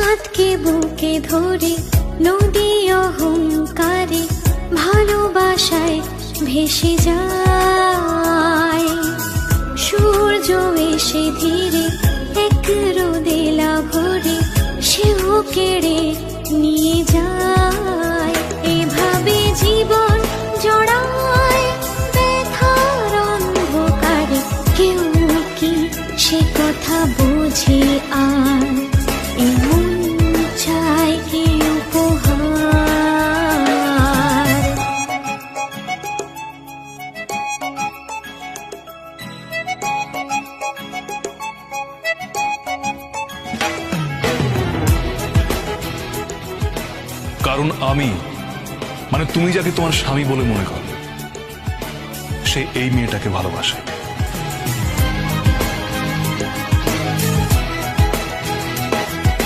চাঁদকে বুকে ধরে নদী অহংকারে ভালোবাসায় ভেসে যায়। সূর্য এসে ধীরে এক রোদেলা ভরে সেও কেড়ে নিয়ে যায়। এভাবে জীবন জড়ায় ব্যথার অন্ধকারে, কেউ কি সে কথা বোঝে আর? এমন চায় কি উপহার? কারণ আমি, মানে তুমি যাকে তোমার স্বামী বলে মনে করো, সে এই মেয়েটাকে ভালোবাসে।